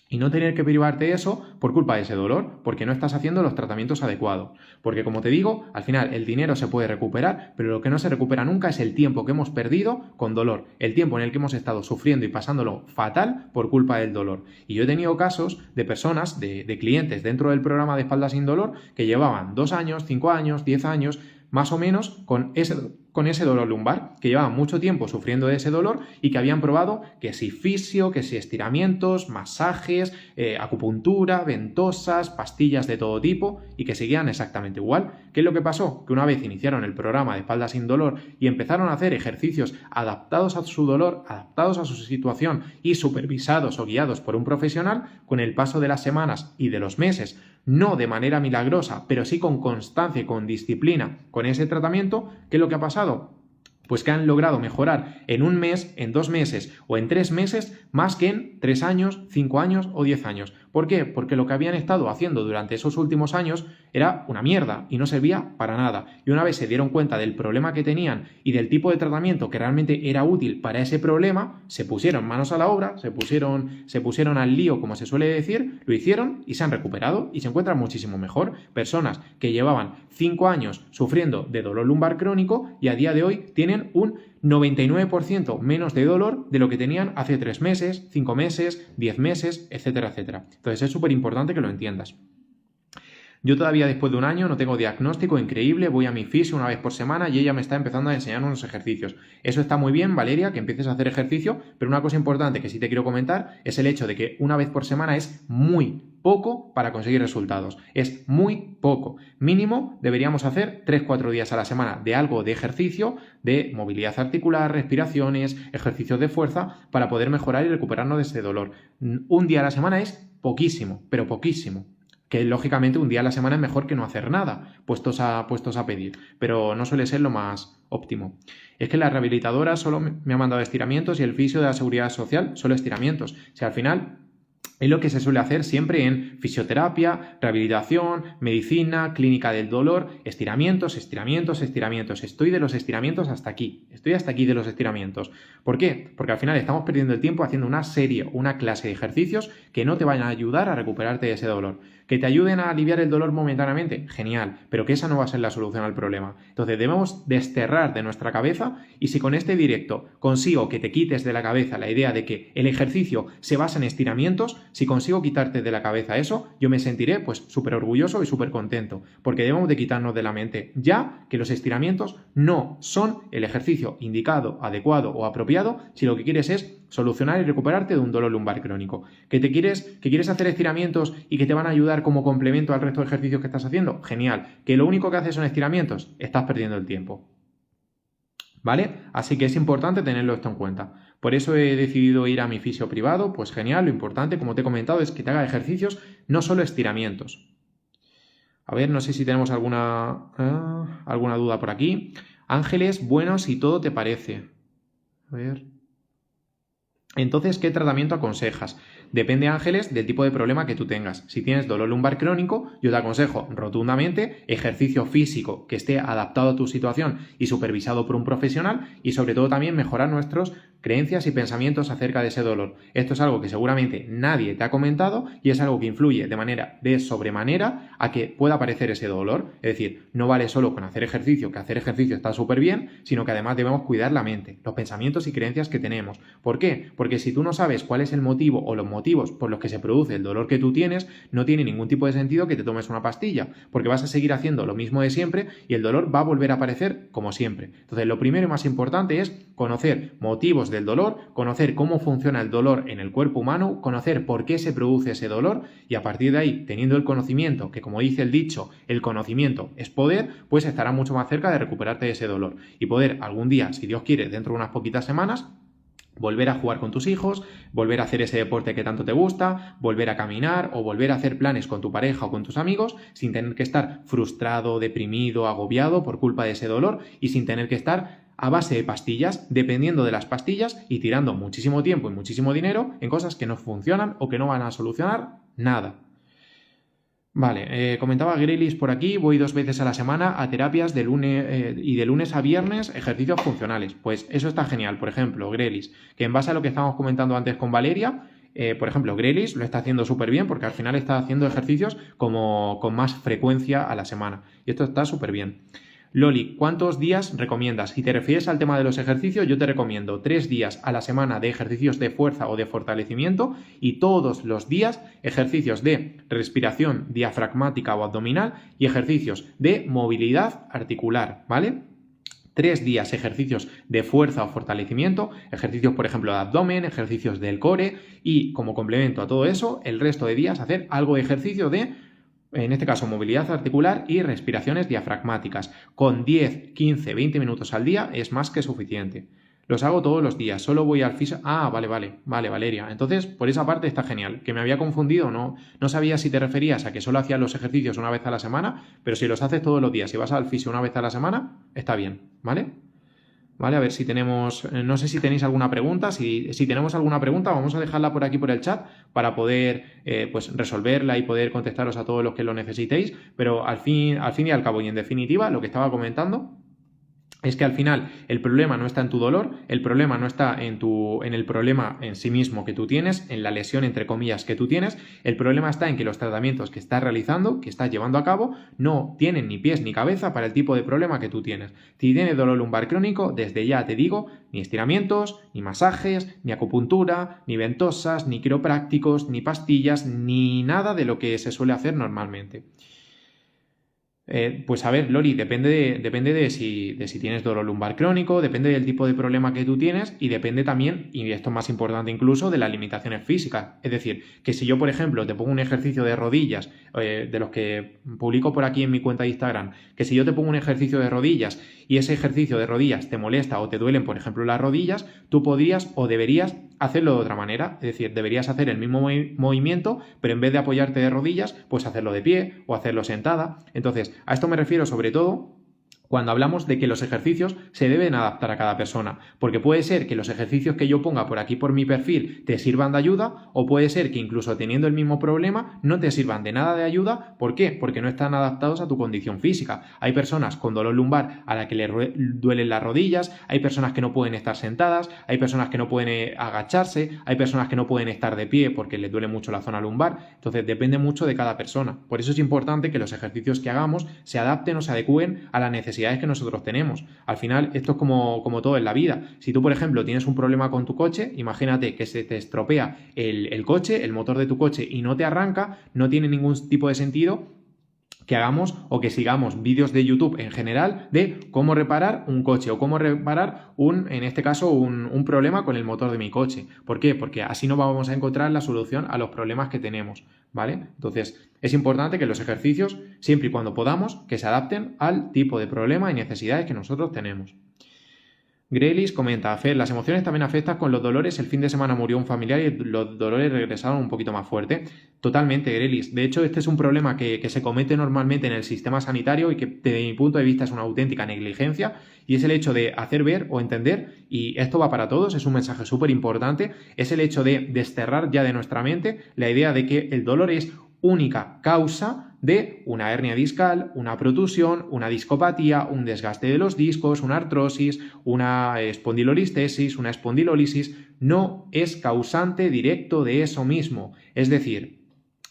Y no tener que privarte de eso por culpa de ese dolor, porque no estás haciendo los tratamientos adecuados. Porque como te digo, al final el dinero se puede recuperar, pero lo que no se recupera nunca es el tiempo que hemos perdido con dolor, el tiempo en el que hemos estado sufriendo y pasándolo fatal por culpa del dolor. Y yo he tenido casos de personas, de clientes dentro del programa de Espalda Sin Dolor, que llevaban 2 años, 5 años, 10 años, más o menos con ese dolor lumbar, que llevaban mucho tiempo sufriendo de ese dolor y que habían probado que si fisio, que si estiramientos, masajes, acupuntura, ventosas, pastillas de todo tipo y que seguían exactamente igual. ¿Qué es lo que pasó? Que una vez iniciaron el programa de Espalda Sin Dolor y empezaron a hacer ejercicios adaptados a su dolor, adaptados a su situación y supervisados o guiados por un profesional, con el paso de las semanas y de los meses, no de manera milagrosa, pero sí con constancia y con disciplina con ese tratamiento, ¿qué es lo que ha pasado? Pues que han logrado mejorar en 1 mes, en 2 meses o en 3 meses más que en 3 años, 5 años o 10 años. ¿Por qué? Porque lo que habían estado haciendo durante esos últimos años era una mierda y no servía para nada. Y una vez se dieron cuenta del problema que tenían y del tipo de tratamiento que realmente era útil para ese problema, se pusieron manos a la obra, se pusieron al lío, como se suele decir, lo hicieron y se han recuperado y se encuentran muchísimo mejor. Personas que llevaban 5 años sufriendo de dolor lumbar crónico y a día de hoy tienen un 99% menos de dolor de lo que tenían hace 3 meses, 5 meses, 10 meses, etcétera, etcétera. Entonces es súper importante que lo entiendas. Yo todavía después de 1 año no tengo diagnóstico, increíble, voy a mi fisio una vez por semana y ella me está empezando a enseñar unos ejercicios. Eso está muy bien, Valeria, que empieces a hacer ejercicio, pero una cosa importante que sí te quiero comentar es el hecho de que una vez por semana es muy poco para conseguir resultados. Es muy poco. Mínimo deberíamos hacer 3-4 días a la semana de algo de ejercicio, de movilidad articular, respiraciones, ejercicios de fuerza para poder mejorar y recuperarnos de ese dolor. 1 día a la semana es poquísimo, pero poquísimo. que lógicamente un día a la semana es mejor que no hacer nada, puestos a pedir, pero no suele ser lo más óptimo. Es que la rehabilitadora solo me ha mandado estiramientos y el fisio de la seguridad social solo estiramientos. O sea, al final es lo que se suele hacer siempre en fisioterapia, rehabilitación, medicina, clínica del dolor, estiramientos, estiramientos, estiramientos. Estoy de los estiramientos hasta aquí. Estoy hasta aquí de los estiramientos. ¿Por qué? Porque al final estamos perdiendo el tiempo haciendo una serie, una clase de ejercicios que no te van a ayudar a recuperarte de ese dolor. ¿Que te ayuden a aliviar el dolor momentáneamente? Genial, pero que esa no va a ser la solución al problema. Entonces debemos desterrar de nuestra cabeza, y si con este directo consigo que te quites de la cabeza la idea de que el ejercicio se basa en estiramientos, si consigo quitarte de la cabeza eso, yo me sentiré pues súper orgulloso y súper contento, porque debemos de quitarnos de la mente ya que los estiramientos no son el ejercicio indicado, adecuado o apropiado si lo que quieres es solucionar y recuperarte de un dolor lumbar crónico. ¿Que quieres hacer estiramientos y que te van a ayudar como complemento al resto de ejercicios que estás haciendo? Genial. ¿Que lo único que haces son estiramientos? Estás perdiendo el tiempo. ¿Vale? Así que es importante tenerlo esto en cuenta. Por eso he decidido ir a mi fisio privado. Pues genial, lo importante, como te he comentado, es que te haga ejercicios, no solo estiramientos. A ver, no sé si tenemos alguna duda por aquí. Ángeles, bueno, si todo te parece. A ver. Entonces, ¿qué tratamiento aconsejas? Depende, Ángeles, del tipo de problema que tú tengas. Si tienes dolor lumbar crónico, yo te aconsejo rotundamente ejercicio físico que esté adaptado a tu situación y supervisado por un profesional, y sobre todo también mejorar nuestras creencias y pensamientos acerca de ese dolor. Esto es algo que seguramente nadie te ha comentado y es algo que influye de sobremanera a que pueda aparecer ese dolor. Es decir, no vale solo con hacer ejercicio, que hacer ejercicio está súper bien, sino que además debemos cuidar la mente, los pensamientos y creencias que tenemos. ¿Por qué? Porque si tú no sabes cuál es el motivo o los motivos por los que se produce el dolor que tú tienes, no tiene ningún tipo de sentido que te tomes una pastilla, porque vas a seguir haciendo lo mismo de siempre y el dolor va a volver a aparecer como siempre. Entonces, lo primero y más importante es conocer motivos del dolor, conocer cómo funciona el dolor en el cuerpo humano, conocer por qué se produce ese dolor, y a partir de ahí, teniendo el conocimiento, que como dice el dicho, el conocimiento es poder, pues estarás mucho más cerca de recuperarte de ese dolor y poder algún día, si Dios quiere, dentro de unas poquitas semanas, volver a jugar con tus hijos, volver a hacer ese deporte que tanto te gusta, volver a caminar o volver a hacer planes con tu pareja o con tus amigos sin tener que estar frustrado, deprimido, agobiado por culpa de ese dolor y sin tener que estar a base de pastillas, dependiendo de las pastillas y tirando muchísimo tiempo y muchísimo dinero en cosas que no funcionan o que no van a solucionar nada. Vale, comentaba Grelis por aquí, voy 2 veces a la semana a terapias de lunes a viernes, ejercicios funcionales. Pues eso está genial. Por ejemplo, Grelis, que en base a lo que estábamos comentando antes con Valeria, por ejemplo, Grelis lo está haciendo súper bien porque al final está haciendo ejercicios como con más frecuencia a la semana. Y esto está súper bien. Loli, ¿cuántos días recomiendas? Si te refieres al tema de los ejercicios, yo te recomiendo 3 días a la semana de ejercicios de fuerza o de fortalecimiento y todos los días ejercicios de respiración diafragmática o abdominal y ejercicios de movilidad articular, ¿vale? 3 días ejercicios de fuerza o fortalecimiento, ejercicios por ejemplo de abdomen, ejercicios del core y como complemento a todo eso, el resto de días hacer algo de ejercicio de, en este caso, movilidad articular y respiraciones diafragmáticas. Con 10, 15, 20 minutos al día es más que suficiente. Los hago todos los días, solo voy al fisio. Ah, vale, Valeria. Entonces, por esa parte está genial. Que me había confundido, no sabía si te referías a que solo hacías los ejercicios una vez a la semana, pero si los haces todos los días y vas al fisio una vez a la semana, está bien, ¿vale? Vale, a ver si tenemos, no sé si tenéis alguna pregunta, si tenemos alguna pregunta vamos a dejarla por aquí por el chat para poder pues resolverla y poder contestaros a todos los que lo necesitéis, pero al fin y al cabo y en definitiva lo que estaba comentando es que al final el problema no está en tu dolor, el problema no está en el problema en sí mismo que tú tienes, en la lesión entre comillas que tú tienes, el problema está en que los tratamientos que estás realizando, que estás llevando a cabo, no tienen ni pies ni cabeza para el tipo de problema que tú tienes. Si tienes dolor lumbar crónico, desde ya te digo, ni estiramientos, ni masajes, ni acupuntura, ni ventosas, ni quiroprácticos, ni pastillas, ni nada de lo que se suele hacer normalmente. Pues a ver, Lori, depende de si tienes dolor lumbar crónico, depende del tipo de problema que tú tienes y depende también, y esto es más importante incluso, de las limitaciones físicas. Es decir, que si yo, por ejemplo, te pongo un ejercicio de rodillas, de los que publico por aquí en mi cuenta de Instagram, que si yo te pongo un ejercicio de rodillas y ese ejercicio de rodillas te molesta o te duelen, por ejemplo, las rodillas, tú podrías o deberías hacerlo de otra manera. Es decir, deberías hacer el mismo movimiento, pero en vez de apoyarte de rodillas, pues hacerlo de pie o hacerlo sentada. Entonces, a esto me refiero sobre todo cuando hablamos de que los ejercicios se deben adaptar a cada persona, porque puede ser que los ejercicios que yo ponga por aquí por mi perfil te sirvan de ayuda, o puede ser que incluso teniendo el mismo problema no te sirvan de nada de ayuda. ¿Por qué? Porque no están adaptados a tu condición física. Hay personas con dolor lumbar a la que le duelen las rodillas, hay personas que no pueden estar sentadas, hay personas que no pueden agacharse, hay personas que no pueden estar de pie porque les duele mucho la zona lumbar. Entonces depende mucho de cada persona. Por eso es importante que los ejercicios que hagamos se adapten o se adecúen a la necesidad que nosotros tenemos. Al final, esto es como todo en la vida. Si tú, por ejemplo, tienes un problema con tu coche, imagínate que se te estropea el coche, el motor de tu coche y no te arranca, no tiene ningún tipo de sentido que hagamos o que sigamos vídeos de YouTube en general de cómo reparar un coche o cómo reparar en este caso, un problema con el motor de mi coche. ¿Por qué? Porque así no vamos a encontrar la solución a los problemas que tenemos, ¿vale? Entonces, es importante que los ejercicios, siempre y cuando podamos, que se adapten al tipo de problema y necesidades que nosotros tenemos. Grelis comenta, Fer, las emociones también afectan con los dolores. El fin de semana murió un familiar y los dolores regresaron un poquito más fuerte. Totalmente, Grelis. De hecho, este es un problema que se comete normalmente en el sistema sanitario y que desde mi punto de vista es una auténtica negligencia, y es el hecho de hacer ver o entender, y esto va para todos, es un mensaje súper importante, es el hecho de desterrar ya de nuestra mente la idea de que el dolor es única causa de una hernia discal, una protusión, una discopatía, un desgaste de los discos, una artrosis, una espondilolistesis, una espondilolisis. No es causante directo de eso mismo. Es decir,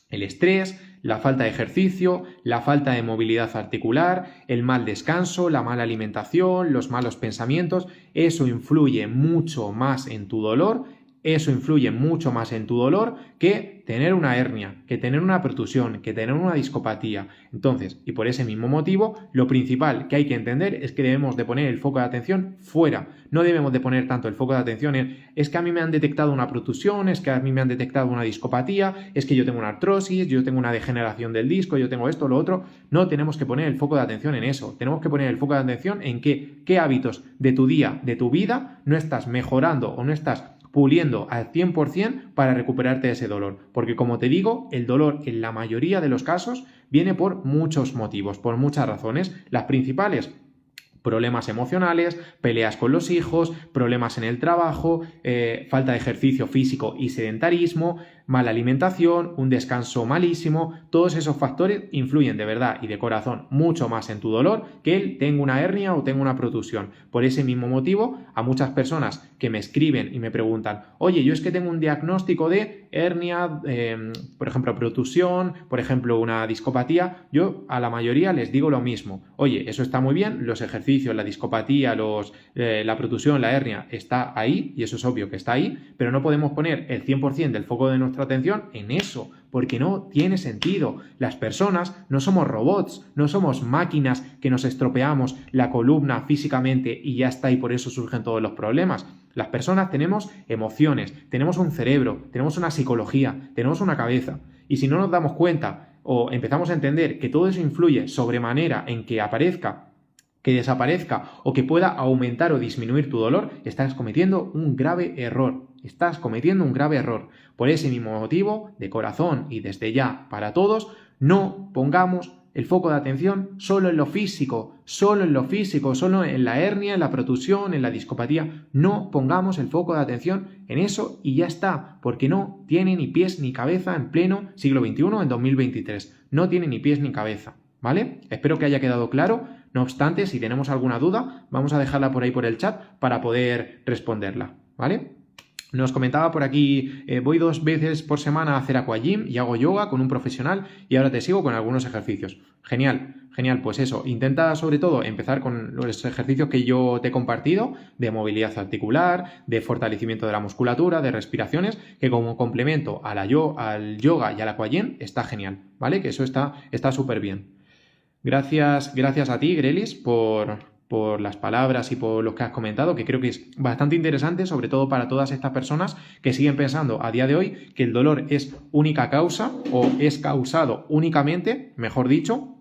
el estrés, la falta de ejercicio, la falta de movilidad articular, el mal descanso, la mala alimentación, los malos pensamientos, eso influye mucho más en tu dolor. Eso influye mucho más en tu dolor que tener una hernia, que tener una protusión, que tener una discopatía. Entonces, y por ese mismo motivo, lo principal que hay que entender es que debemos de poner el foco de atención fuera. No debemos de poner tanto el foco de atención en es que a mí me han detectado una protusión, es que a mí me han detectado una discopatía, es que yo tengo una artrosis, yo tengo una degeneración del disco, yo tengo esto, lo otro. No tenemos que poner el foco de atención en eso. Tenemos que poner el foco de atención en qué hábitos de tu día, de tu vida, no estás mejorando o no estás puliendo al 100% para recuperarte de ese dolor. Porque como te digo, el dolor en la mayoría de los casos viene por muchos motivos, por muchas razones. Las principales: problemas emocionales, peleas con los hijos, problemas en el trabajo, falta de ejercicio físico y sedentarismo, mala alimentación, un descanso malísimo. Todos esos factores influyen de verdad y de corazón mucho más en tu dolor que el tengo una hernia o tengo una protusión. Por ese mismo motivo, a muchas personas que me escriben y me preguntan, oye, yo es que tengo un diagnóstico de hernia, por ejemplo, protusión, por ejemplo, una discopatía, yo a la mayoría les digo lo mismo. Oye, eso está muy bien, los ejercicios, la discopatía, la protusión, la hernia, está ahí, y eso es obvio que está ahí, pero no podemos poner el 100% del foco de nuestra atención en eso, porque no tiene sentido. Las personas no somos robots, no somos máquinas que nos estropeamos la columna físicamente y ya está, y por eso surgen todos los problemas. Las personas tenemos emociones, tenemos un cerebro, tenemos una psicología, tenemos una cabeza, y si no nos damos cuenta o empezamos a entender que todo eso influye sobremanera en que aparezca, que desaparezca o que pueda aumentar o disminuir tu dolor, estás cometiendo un grave error. Estás cometiendo un grave error. Por ese mismo motivo, de corazón y desde ya para todos, no pongamos el foco de atención solo en lo físico, solo en la hernia, en la protusión, en la discopatía. No pongamos el foco de atención en eso y ya está, porque no tiene ni pies ni cabeza en pleno siglo XXI, en 2023. No tiene ni pies ni cabeza, ¿vale? Espero que haya quedado claro. No obstante, si tenemos alguna duda, vamos a dejarla por ahí por el chat para poder responderla, ¿vale? Nos comentaba por aquí, voy 2 veces por semana a hacer aquagym y hago yoga con un profesional y ahora te sigo con algunos ejercicios. Genial, genial, pues eso, intenta sobre todo empezar con los ejercicios que yo te he compartido de movilidad articular, de fortalecimiento de la musculatura, de respiraciones, que como complemento al yoga y al aquagym está genial, ¿vale? Que eso está súper bien. Gracias a ti, Grelis, por las palabras y por lo que has comentado, que creo que es bastante interesante, sobre todo para todas estas personas que siguen pensando a día de hoy que el dolor es única causa o es causado únicamente, mejor dicho,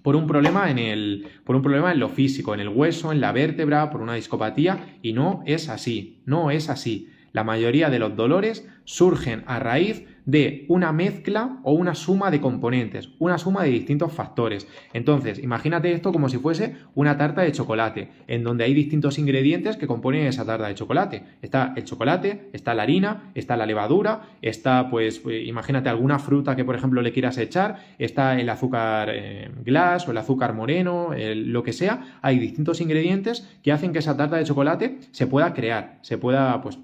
por un problema en lo físico, en el hueso, en la vértebra, por una discopatía, y no es así, no es así. La mayoría de los dolores surgen a raíz de una mezcla o una suma de componentes, una suma de distintos factores. Entonces, imagínate esto como si fuese una tarta de chocolate, en donde hay distintos ingredientes que componen esa tarta de chocolate. Está el chocolate, está la harina, está la levadura, está, pues, imagínate alguna fruta que, por ejemplo, le quieras echar, está el azúcar glass o el azúcar moreno, lo que sea. Hay distintos ingredientes que hacen que esa tarta de chocolate se pueda crear,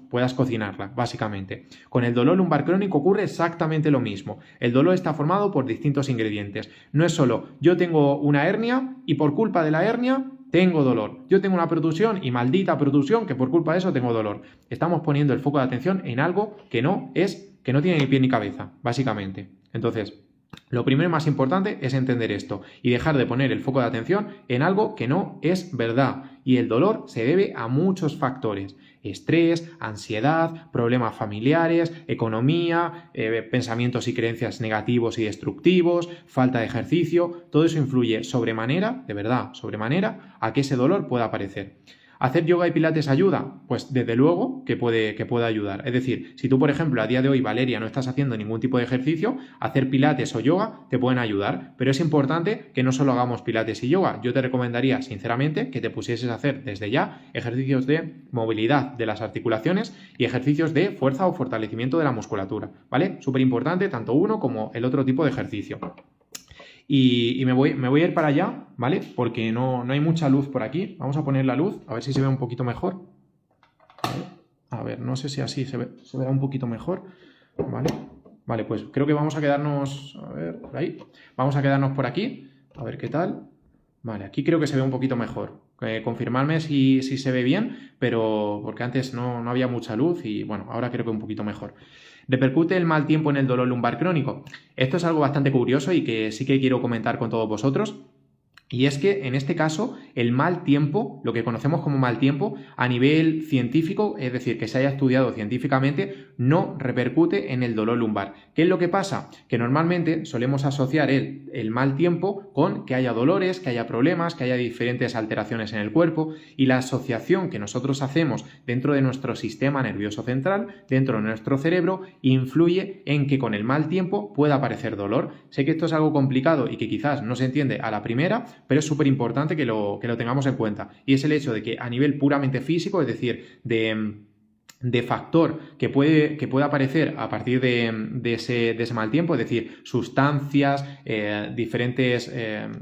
puedas cocinarla, básicamente. Con el dolor lumbar crónico ocurre exactamente lo mismo. El dolor está formado por distintos ingredientes. No es solo yo tengo una hernia y por culpa de la hernia tengo dolor. Yo tengo una protusión y maldita protusión que por culpa de eso tengo dolor. Estamos poniendo el foco de atención en algo que no tiene ni pie ni cabeza, básicamente. Entonces, lo primero y más importante es entender esto y dejar de poner el foco de atención en algo que no es verdad. Y el dolor se debe a muchos factores: estrés, ansiedad, problemas familiares, economía, pensamientos y creencias negativos y destructivos, falta de ejercicio. Todo eso influye sobremanera, de verdad, sobremanera, a que ese dolor pueda aparecer. ¿Hacer yoga y pilates ayuda? Pues desde luego que puede ayudar. Es decir, si tú, por ejemplo, a día de hoy, Valeria, no estás haciendo ningún tipo de ejercicio, hacer pilates o yoga te pueden ayudar. Pero es importante que no solo hagamos pilates y yoga. Yo te recomendaría, sinceramente, que te pusieses a hacer desde ya ejercicios de movilidad de las articulaciones y ejercicios de fuerza o fortalecimiento de la musculatura, ¿vale? Súper importante tanto uno como el otro tipo de ejercicio. Y me voy a ir para allá, ¿vale? Porque no hay mucha luz por aquí. Vamos a poner la luz, a ver si se ve un poquito mejor. A ver, no sé si así se verá un poquito mejor, ¿vale? Vale, pues creo que vamos a quedarnos, a ver, por ahí. Vamos a quedarnos por aquí, a ver qué tal. Vale, aquí creo que se ve un poquito mejor. Confirmadme si se ve bien, pero porque antes no había mucha luz y bueno, ahora creo que un poquito mejor. ¿Repercute el mal tiempo en el dolor lumbar crónico? Esto es algo bastante curioso y que sí que quiero comentar con todos vosotros. Y es que en este caso el mal tiempo, lo que conocemos como mal tiempo, a nivel científico, es decir, que se haya estudiado científicamente, no repercute en el dolor lumbar. ¿Qué es lo que pasa? Que normalmente solemos asociar el mal tiempo con que haya dolores, que haya problemas, que haya diferentes alteraciones en el cuerpo, y la asociación que nosotros hacemos dentro de nuestro sistema nervioso central, dentro de nuestro cerebro, influye en que con el mal tiempo pueda aparecer dolor. Sé que esto es algo complicado y que quizás no se entiende a la primera, pero es súper importante que lo tengamos en cuenta. Y es el hecho de que a nivel puramente físico, es decir, de factor que puede aparecer a partir de ese mal tiempo, es decir, sustancias, diferentes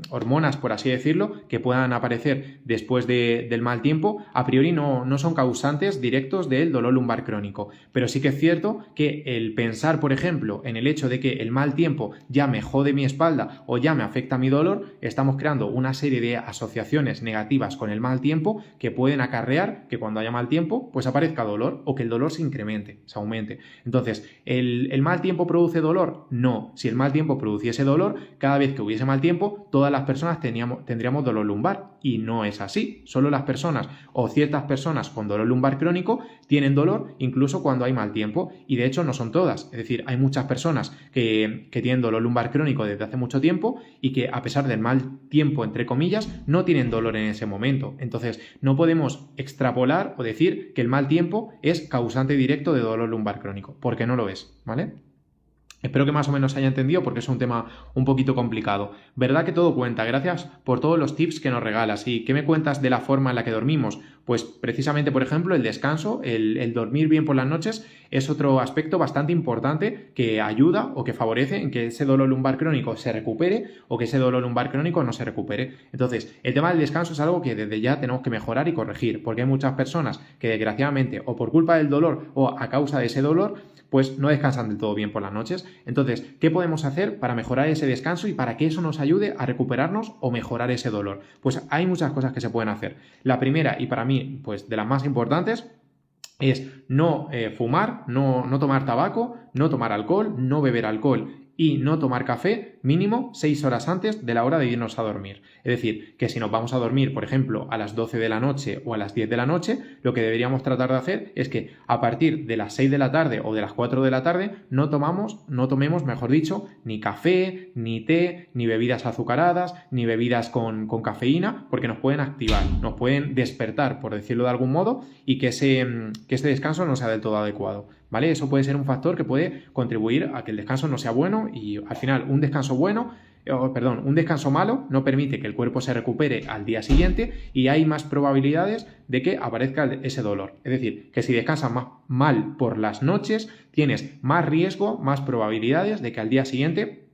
hormonas, por así decirlo, que puedan aparecer después del mal tiempo, a priori no son causantes directos del dolor lumbar crónico. Pero sí que es cierto que el pensar, por ejemplo, en el hecho de que el mal tiempo ya me jode mi espalda o ya me afecta mi dolor, estamos creando una serie de asociaciones negativas con el mal tiempo que pueden acarrear que cuando haya mal tiempo, pues aparezca dolor o que el dolor se incremente, se aumente. Entonces, ¿el mal tiempo produce dolor? No. Si el mal tiempo produciese dolor, cada vez que hubiese mal tiempo, todas las personas tendríamos dolor lumbar. Y no es así. Solo las personas o ciertas personas con dolor lumbar crónico tienen dolor incluso cuando hay mal tiempo. Y de hecho no son todas. Es decir, hay muchas personas que tienen dolor lumbar crónico desde hace mucho tiempo y que a pesar del mal tiempo, entre comillas, no tienen dolor en ese momento. Entonces, no podemos extrapolar o decir que el mal tiempo es causante directo de dolor lumbar crónico, porque no lo es, ¿vale? Espero que más o menos se haya entendido porque es un tema un poquito complicado. ¿Verdad que todo cuenta? Gracias por todos los tips que nos regalas. ¿Y qué me cuentas de la forma en la que dormimos? Pues precisamente, por ejemplo, el descanso, el dormir bien por las noches es otro aspecto bastante importante que ayuda o que favorece en que ese dolor lumbar crónico se recupere o que ese dolor lumbar crónico no se recupere. Entonces, el tema del descanso es algo que desde ya tenemos que mejorar y corregir, porque hay muchas personas que desgraciadamente o por culpa del dolor o a causa de ese dolor pues no descansan del todo bien por las noches. Entonces, ¿qué podemos hacer para mejorar ese descanso y para que eso nos ayude a recuperarnos o mejorar ese dolor? Pues hay muchas cosas que se pueden hacer. La primera, y para mí, pues de las más importantes, es no fumar, no tomar tabaco, no tomar alcohol, no beber alcohol y no tomar café mínimo 6 horas antes de la hora de irnos a dormir. Es decir, que si nos vamos a dormir, por ejemplo, a las 12 de la noche o a las 10 de la noche, lo que deberíamos tratar de hacer es que a partir de las 6 de la tarde o de las 4 de la tarde no tomemos, mejor dicho, ni café, ni té, ni bebidas azucaradas, ni bebidas con cafeína, porque nos pueden activar, nos pueden despertar, por decirlo de algún modo, y que este descanso no sea del todo adecuado, ¿vale? Eso puede ser un factor que puede contribuir a que el descanso no sea bueno y al final un descanso malo no permite que el cuerpo se recupere al día siguiente y hay más probabilidades de que aparezca ese dolor. Es decir, que si descansas mal por las noches, tienes más riesgo, más probabilidades de que al día siguiente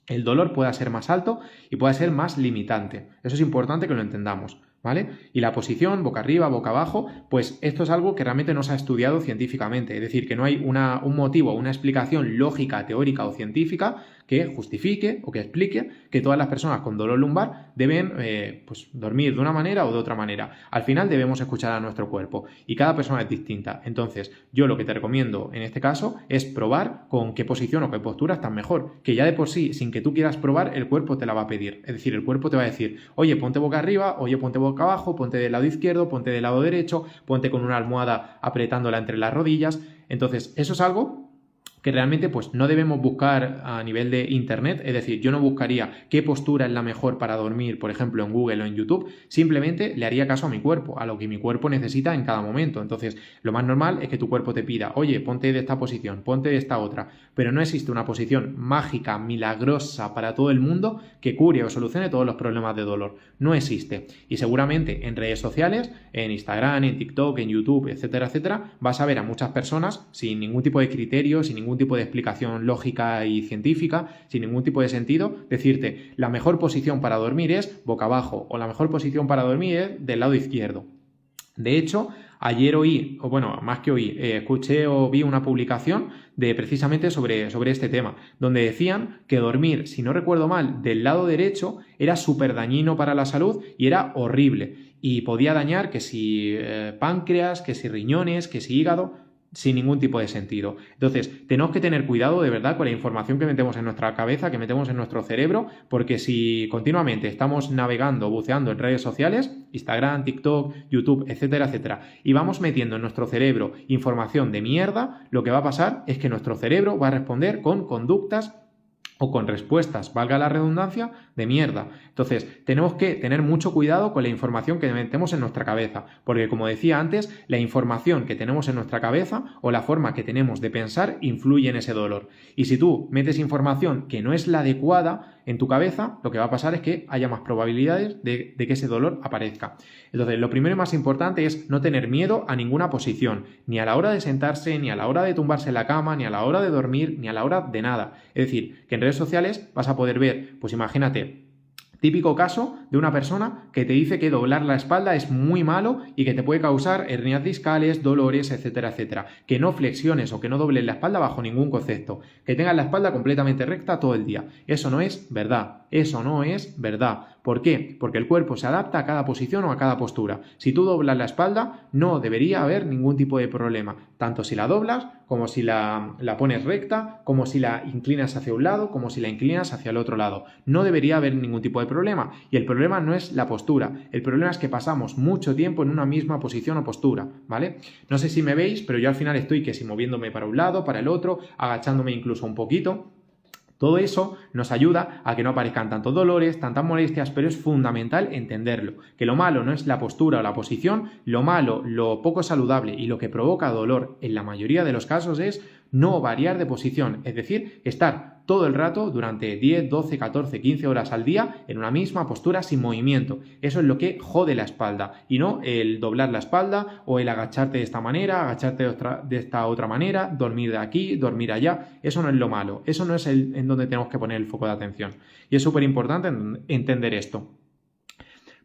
el dolor pueda ser más alto y pueda ser más limitante. Eso es importante que lo entendamos, ¿vale? Y la posición, boca arriba, boca abajo, pues esto es algo que realmente no se ha estudiado científicamente. Es decir, que no hay un motivo, una explicación lógica, teórica o científica que justifique o que explique que todas las personas con dolor lumbar deben dormir de una manera o de otra manera. Al final debemos escuchar a nuestro cuerpo y cada persona es distinta. Entonces, yo lo que te recomiendo en este caso es probar con qué posición o qué postura estás mejor, que ya de por sí, sin que tú quieras probar, el cuerpo te la va a pedir. Es decir, el cuerpo te va a decir, oye, ponte boca arriba, oye, ponte boca abajo, ponte del lado izquierdo, ponte del lado derecho, ponte con una almohada apretándola entre las rodillas. Entonces, eso es algo que realmente pues no debemos buscar a nivel de internet, es decir, yo no buscaría qué postura es la mejor para dormir, por ejemplo, en Google o en YouTube, simplemente le haría caso a mi cuerpo, a lo que mi cuerpo necesita en cada momento. Entonces, lo más normal es que tu cuerpo te pida, oye, ponte de esta posición, ponte de esta otra, pero no existe una posición mágica, milagrosa para todo el mundo que cure o solucione todos los problemas de dolor. No existe. Y seguramente en redes sociales, en Instagram, en TikTok, en YouTube, etcétera, etcétera, vas a ver a muchas personas sin ningún tipo de criterio, sin ningún tipo de explicación lógica y científica, sin ningún tipo de sentido, decirte la mejor posición para dormir es boca abajo o la mejor posición para dormir es del lado izquierdo. De hecho, ayer oí, o bueno, más que oí, escuché o vi una publicación precisamente sobre este tema, donde decían que dormir, si no recuerdo mal, del lado derecho era súper dañino para la salud y era horrible y podía dañar que si páncreas, que si riñones, que si hígado, sin ningún tipo de sentido. Entonces, tenemos que tener cuidado de verdad con la información que metemos en nuestra cabeza, que metemos en nuestro cerebro, porque si continuamente estamos navegando, buceando en redes sociales, Instagram, TikTok, YouTube, etcétera, etcétera, y vamos metiendo en nuestro cerebro información de mierda, lo que va a pasar es que nuestro cerebro va a responder con conductas o con respuestas, valga la redundancia, de mierda. Entonces, tenemos que tener mucho cuidado con la información que metemos en nuestra cabeza, porque como decía antes, la información que tenemos en nuestra cabeza o la forma que tenemos de pensar influye en ese dolor. Y si tú metes información que no es la adecuada en tu cabeza, lo que va a pasar es que haya más probabilidades de que ese dolor aparezca. Entonces, lo primero y más importante es no tener miedo a ninguna posición, ni a la hora de sentarse, ni a la hora de tumbarse en la cama, ni a la hora de dormir, ni a la hora de nada. Es decir, que en redes sociales vas a poder ver, pues imagínate, típico caso de una persona que te dice que doblar la espalda es muy malo y que te puede causar hernias discales, dolores, etcétera, etcétera. Que no flexiones o que no dobles la espalda bajo ningún concepto. Que tengas la espalda completamente recta todo el día. Eso no es verdad. Eso no es verdad. ¿Por qué? Porque el cuerpo se adapta a cada posición o a cada postura. Si tú doblas la espalda, no debería haber ningún tipo de problema. Tanto si la doblas, como si la pones recta, como si la inclinas hacia un lado, como si la inclinas hacia el otro lado. No debería haber ningún tipo de problema. Y el problema no es la postura. El problema es que pasamos mucho tiempo en una misma posición o postura, ¿vale? No sé si me veis, pero yo al final estoy que si moviéndome para un lado, para el otro, agachándome incluso un poquito. Todo eso nos ayuda a que no aparezcan tantos dolores, tantas molestias, pero es fundamental entenderlo, que lo malo no es la postura o la posición, lo malo, lo poco saludable y lo que provoca dolor en la mayoría de los casos es no variar de posición, es decir, estar todo el rato durante 10, 12, 14, 15 horas al día en una misma postura sin movimiento. Eso es lo que jode la espalda y no el doblar la espalda o el agacharte de esta manera, agacharte de esta otra manera, dormir de aquí, dormir allá. Eso no es lo malo, eso no es en donde tenemos que poner el foco de atención. Y es súper importante entender esto.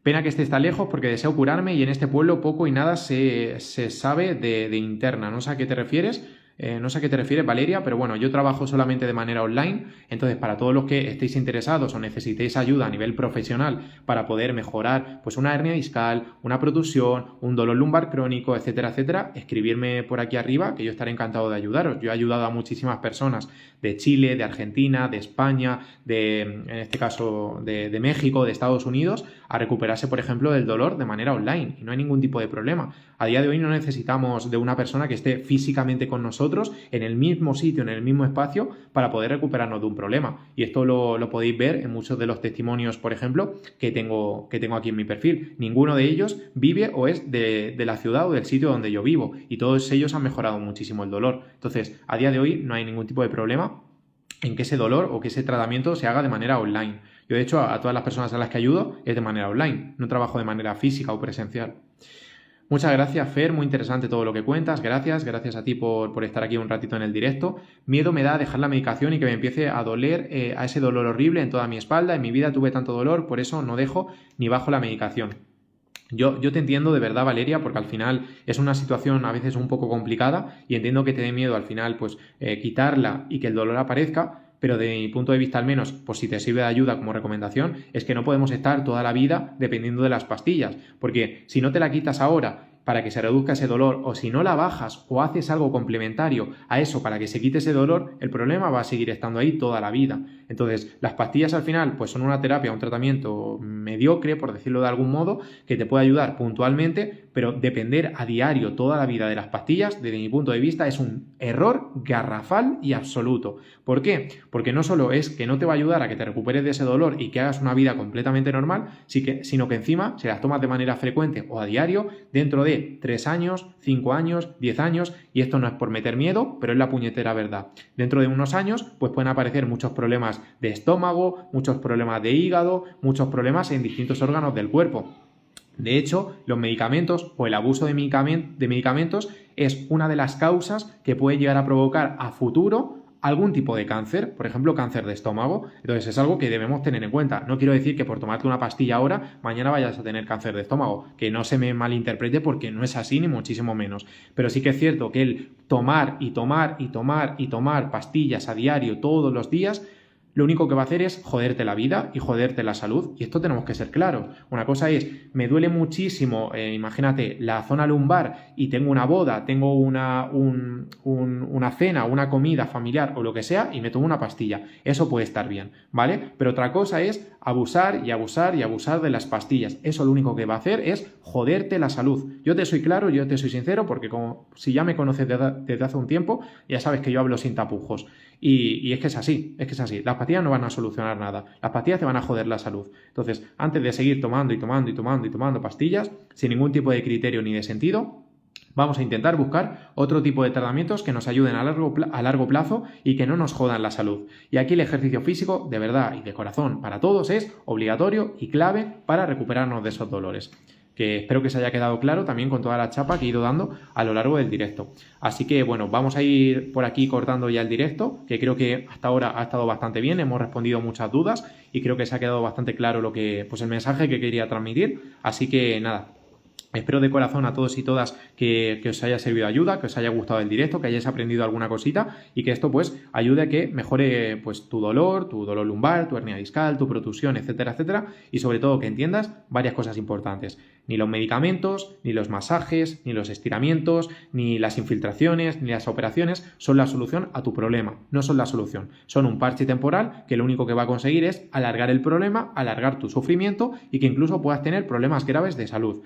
Pena que estés tan lejos porque deseo curarme y en este pueblo poco y nada se sabe de interna. No sé a qué te refieres. no sé a qué te refieres, Valeria, pero bueno, yo trabajo solamente de manera online, entonces para todos los que estéis interesados o necesitéis ayuda a nivel profesional para poder mejorar pues una hernia discal, una protusión, un dolor lumbar crónico, etcétera, etcétera, escribirme por aquí arriba que yo estaré encantado de ayudaros. Yo he ayudado a muchísimas personas de Chile, de Argentina, de España, en este caso de México, de Estados Unidos, a recuperarse, por ejemplo, del dolor de manera online y no hay ningún tipo de problema. A día de hoy no necesitamos de una persona que esté físicamente con nosotros en el mismo sitio, en el mismo espacio, para poder recuperarnos de un problema. Y esto lo podéis ver en muchos de los testimonios, por ejemplo, que tengo aquí en mi perfil. Ninguno de ellos vive o es de la ciudad o del sitio donde yo vivo y todos ellos han mejorado muchísimo el dolor. Entonces, a día de hoy no hay ningún tipo de problema en que ese dolor o que ese tratamiento se haga de manera online. Yo, de hecho, a todas las personas a las que ayudo es de manera online, no trabajo de manera física o presencial. Muchas gracias, Fer, muy interesante todo lo que cuentas, gracias a ti por estar aquí un ratito en el directo. Miedo me da dejar la medicación y que me empiece a doler, a ese dolor horrible en toda mi espalda. En mi vida tuve tanto dolor, por eso no dejo ni bajo la medicación. Yo te entiendo de verdad, Valeria, porque al final es una situación a veces un poco complicada y entiendo que te dé miedo al final pues quitarla y que el dolor aparezca, pero de mi punto de vista al menos, pues si te sirve de ayuda como recomendación, es que no podemos estar toda la vida dependiendo de las pastillas, porque si no te la quitas ahora para que se reduzca ese dolor o si no la bajas o haces algo complementario a eso para que se quite ese dolor, el problema va a seguir estando ahí toda la vida. Entonces, las pastillas al final pues son una terapia, un tratamiento mediocre, por decirlo de algún modo, que te puede ayudar puntualmente, pero depender a diario toda la vida de las pastillas, desde mi punto de vista, es un error garrafal y absoluto. ¿Por qué? Porque no solo es que no te va a ayudar a que te recuperes de ese dolor y que hagas una vida completamente normal, sino que encima, si las tomas de manera frecuente o a diario, dentro de 3 años, 5 años, 10 años, y esto no es por meter miedo, pero es la puñetera verdad. Dentro de unos años, pues pueden aparecer muchos problemas de estómago, muchos problemas de hígado, muchos problemas en distintos órganos del cuerpo. De hecho, los medicamentos o el abuso de medicamentos es una de las causas que puede llegar a provocar a futuro algún tipo de cáncer, por ejemplo cáncer de estómago. Entonces es algo que debemos tener en cuenta. No quiero decir que por tomarte una pastilla ahora mañana vayas a tener cáncer de estómago, que no se me malinterprete porque no es así ni muchísimo menos, pero sí que es cierto que el tomar y tomar pastillas a diario todos los días lo único que va a hacer es joderte la vida y joderte la salud, y esto tenemos que ser claros. Una cosa es, me duele muchísimo, imagínate, la zona lumbar y tengo una boda, tengo una cena, una comida familiar o lo que sea y me tomo una pastilla. Eso puede estar bien, ¿vale? Pero otra cosa es abusar de las pastillas. Eso lo único que va a hacer es joderte la salud. Yo te soy claro, yo te soy sincero, porque si ya me conoces desde hace un tiempo, ya sabes que yo hablo sin tapujos. Y es que es así. Las pastillas no van a solucionar nada. Las pastillas te van a joder la salud. Entonces, antes de seguir tomando pastillas, sin ningún tipo de criterio ni de sentido, vamos a intentar buscar otro tipo de tratamientos que nos ayuden a largo plazo y que no nos jodan la salud. Y aquí el ejercicio físico, de verdad y de corazón, para todos es obligatorio y clave para recuperarnos de esos dolores. Que espero que se haya quedado claro también con toda la chapa que he ido dando a lo largo del directo. Así que bueno, vamos a ir por aquí cortando ya el directo, que creo que hasta ahora ha estado bastante bien, hemos respondido muchas dudas y creo que se ha quedado bastante claro el mensaje que quería transmitir. Así que nada, espero de corazón a todos y todas que os haya servido de ayuda, que os haya gustado el directo, que hayáis aprendido alguna cosita y que esto pues ayude a que mejore pues tu dolor lumbar, tu hernia discal, tu protusión, etcétera, etcétera, y sobre todo que entiendas varias cosas importantes. Ni los medicamentos, ni los masajes, ni los estiramientos, ni las infiltraciones, ni las operaciones son la solución a tu problema. No son la solución. Son un parche temporal que lo único que va a conseguir es alargar el problema, alargar tu sufrimiento y que incluso puedas tener problemas graves de salud.